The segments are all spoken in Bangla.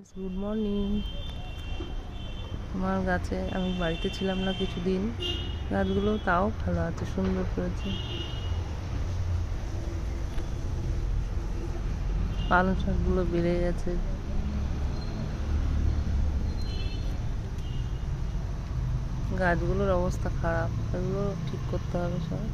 Good morning. আমার গাছে আমি বাড়িতে ছিলাম না কিছুদিন, গাছগুলো তাও ভালো আছে, সুন্দর করেছে। পালং শাকগুলো বেড়ে গেছে। গাছগুলোর অবস্থা খারাপ, এগুলো ঠিক করতে হবে সব।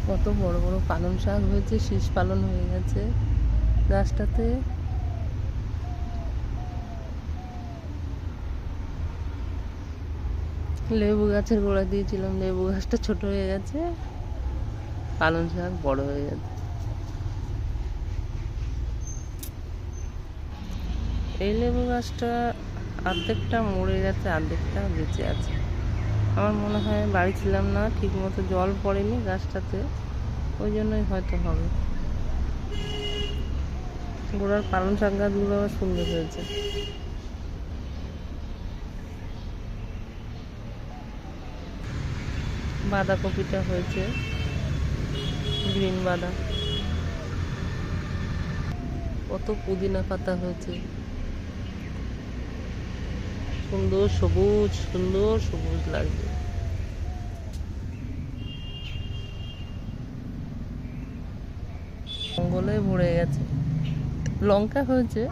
কত বড় বড় পালং শাক হয়েছে, শীষ পালন হয়ে গেছে গাছটাতে। লেবু গাছের গোড়া দিয়েছিলাম, লেবু গাছটা ছোট হয়ে গেছে, পালং শাক বড় হয়ে গেছে। এই লেবু গাছটা অর্ধেকটা মরে গেছে, অর্ধেকটা বেঁচে আছে। আমার মনে হয় বাড়ি ছিলাম না, ঠিক মতো জল পড়েনি গাছটাতে, ওই জন্যই হয়তো হবে। গোড়ার পালং শাক গাছগুলো আবার সুন্দর হয়েছে। বাঁধাকপিটা হয়েছে, গ্রিন বাঁধা। কত পুদিনা পাতা হয়েছে, সুন্দর সবুজ, সুন্দর সবুজ লাগছে। জঙ্গলে ভরে গেছে। লঙ্কা হয়েছে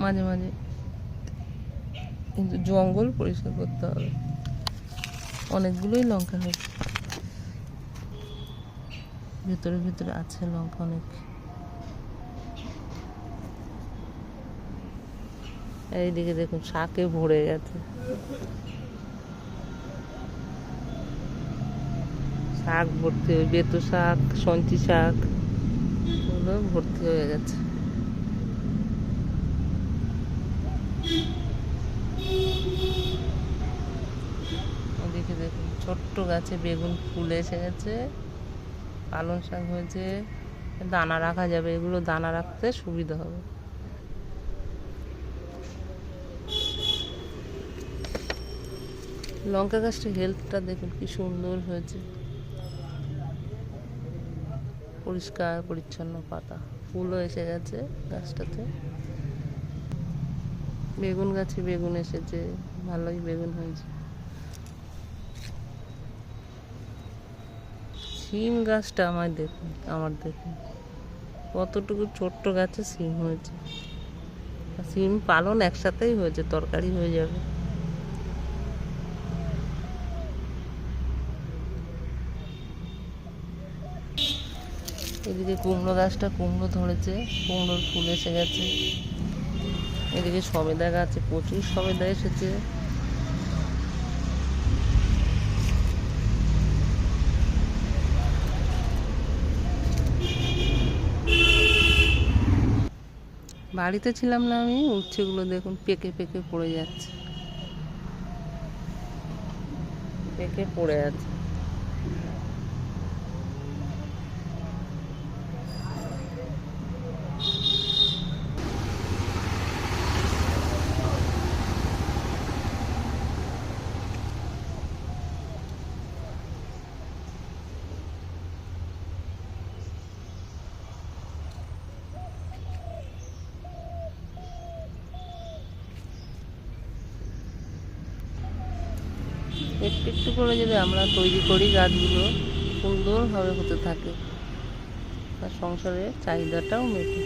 মাঝে মাঝে, কিন্তু জঙ্গল পরিষ্কার করতে হবে। অনেকগুলোই লঙ্কা হয়েছে, ভেতরে ভেতরে আছে লঙ্কা অনেক। এইদিকে দেখুন শাকে ভরে গেছে, শাক ভর্তি, ওই বেতো শাক, সঞ্চি শাক, ওগুলো ভর্তি হয়ে গেছে। ওদিকে দেখুন ছোট্ট গাছে বেগুন ফুল এসে গেছে, পালং শাক হয়েছে। দানা রাখা যাবে, এগুলো দানা রাখতে সুবিধা হবে। লঙ্কা গাছটা হেলথটা দেখুন কি সুন্দর হয়েছে, পরিষ্কার পরিচ্ছন্ন পাতা, ফুলও এসে গেছে গাছটাতে। বেগুন গাছে বেগুন এসেছে, ভালোই বেগুন হয়েছে। সিম গাছটা আমার দেখুন কতটুকু ছোট্ট গাছে সিম হয়েছে। সিম পালন একসাথেই হয়েছে, তরকারি হয়ে যাবে। এদিকে কুমড়ো গাছটা কুমড়ো ধরেছে, কুমড়োর ফুল এসে গেছে। এদিকে সবেদা গাছে প্রচুর সবেদা এসেছে। বাড়িতে ছিলাম না আমি, উচ্ছেগুলো দেখুন পেকে পেকে পড়ে যাচ্ছে, পেকে পড়ে আছে। একটু একটু করে যদি আমরা তৈরি করি, গাছগুলো সুন্দরভাবে হতে থাকে, তার সংসারের চাহিদাটাও মেটে।